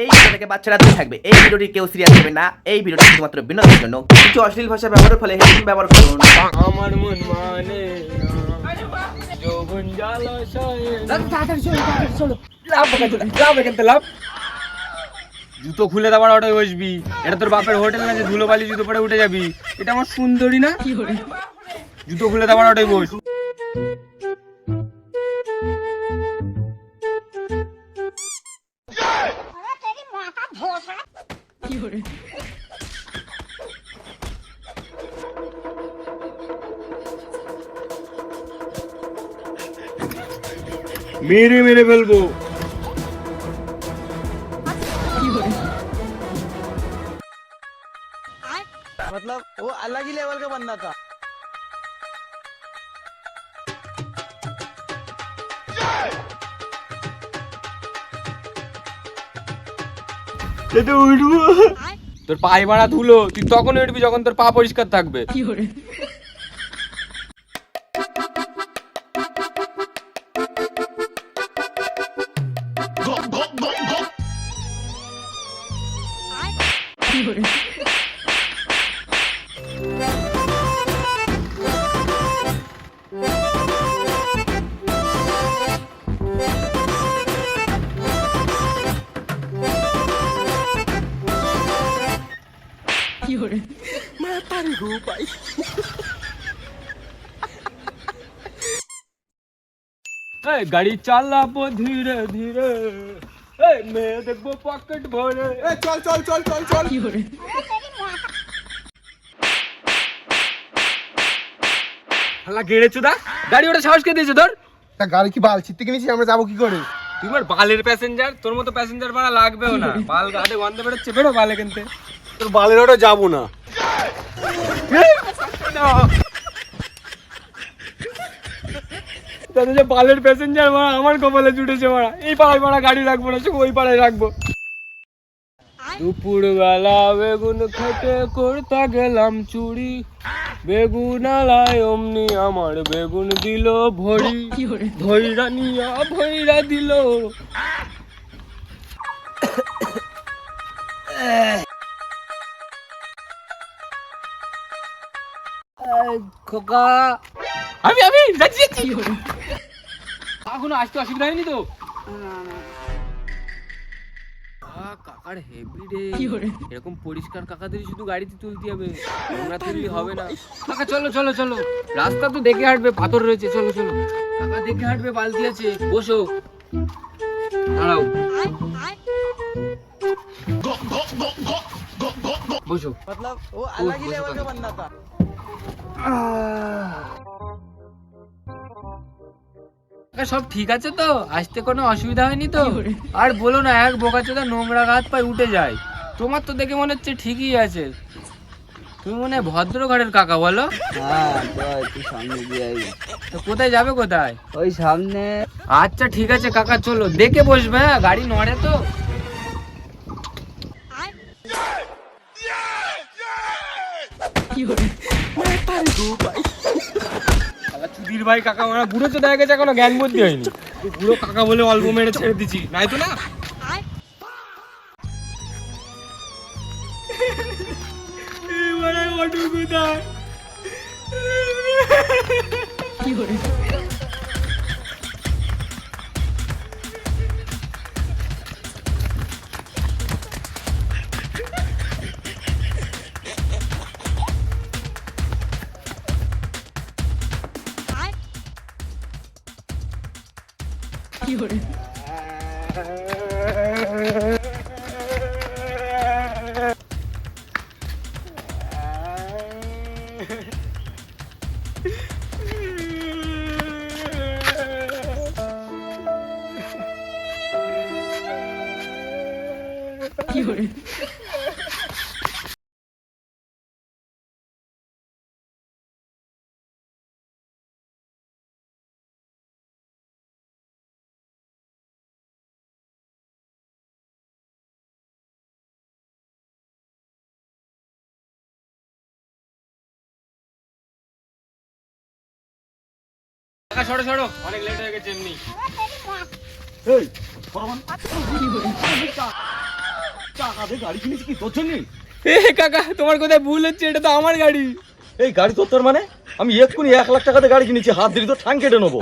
এই ভিডিও থেকে বাচ্চারা দূরে থাকবে। এই ভিডিওটি কেউ সিরিয়াস নেবে না। এই ভিডিওটি শুধুমাত্র বিনোদনের জন্য। কিছু অশ্লীল ভাষা ব্যবহারের ফলে হেডফোন ব্যবহার করুন। আমার মন মানে যৌবন জলাশয়ে লাভ জুতো খুলে দেওয়ার অটোয় বসবি। এটা তোর বাপের হোটেল না যে ধুলো বালি জুতো পরে উঠে যাবি। এটা আমার সুন্দরী না, জুতো খুলে দেওয়ার অটোয় বস। মেরে মেরে ফেলবো। मतलब वो अलग ही लेवल का बंदा था। তোর পায়ে মারা ধুলো, তুই তখন উঠবি যখন তোর পা পরিষ্কার থাকবে। এই গাড়ি চালাবো ধীরে ধীরে, এই মেয়ে দেখবো পকেট ভরে। चल चल चल चल चल। হালা গেড়েছো দা, গাড়ি ওটা সাহস কে দিয়েছে তোর? তা গাড়ি কি বাল ছিটতে কিনেছি, আমরা যাবো কি করে? তুই আমার বালের প্যাসেঞ্জার, তোর মতো প্যাসেঞ্জার ভাড়া লাগবেও না। বাল গাড়ি গন্ধ বেরোচ্ছে, বেরো বালে কিনতে। তোর বালের ওটা যাবো না। তাহলে যে বালের প্যাসেঞ্জার মারা আমার কপালে জুটেছে মারা। এই পাড়ায় মারা গাড়ি রাখবো না, শুধু ওই পাড়ায় রাখবো। দুপুর বেলা বেগুন খেতে করতে গেলাম চুরি, বেগুন আলায় অমনি আমার বেগুন দিল ভরি, ধৈরা নিয়া ভৈরা দিল। খোকা আমি আমি যাচ্ছি। এখনো আসতে অসুবিধা হয়নি তো? কাকার হেভি রে, এরকম পরিষ্কার কাকাদের শুধু গাড়িতে তুলতে হবে, নোংরা তুললে হবে না। কাকা চলো চলো চলো, রাস্তা তো দেখে হাঁটবে, পাথর রয়েছে, চলো চলো। কাকা দেখে হাঁটবে, বালতি আছে, বসো, দাঁড়াও, বসো। मतलब वो अलग ही लेवल का बंदा था। কাকা সব ঠিক আছে তো? আসতে কোনো অসুবিধা হয়নি তো? আর বলো না, এক বোকাচোদা নোংরা হাত পায়ে উঠে যায়। তোমার তো দেখে মনে হচ্ছে ঠিকই আছে। তুমি মনে হয় ভদ্র ঘরের কাকা, বলো? হ্যাঁ তো একটু সামনে দিয়ে আই। তো কোথায় যাবে, কোথায়? ওই সামনে। আচ্ছা ঠিক আছে কাকা, চলো, দেখে বসবে, হ্যাঁ, গাড়ি নড়ে তো। চুদির ভাই কাকা মারা বুড়ো তো দেখা গেছে, এখনো জ্ঞান বুদ্ধি হয়নি। বুড়ো কাকা বলে অল্প মেরে ছেড়ে দিচ্ছি, নাই তো না। কাকা সরো সরো, অনেক লেট হয়ে গেছে এমনি। এই ফরমান টাকা দিয়ে গাড়ি কিনেছি কি তোর জন্য? এ কাকা তোমার কোথায় ভুল হচ্ছে, এটা তো আমার গাড়ি। এই গাড়ি তোর মানে আমি এক্ষুনি 1 লাখ টাকাতে গাড়ি কিনেছি, হাত দিলি তো ঠাং কেটে নেবো।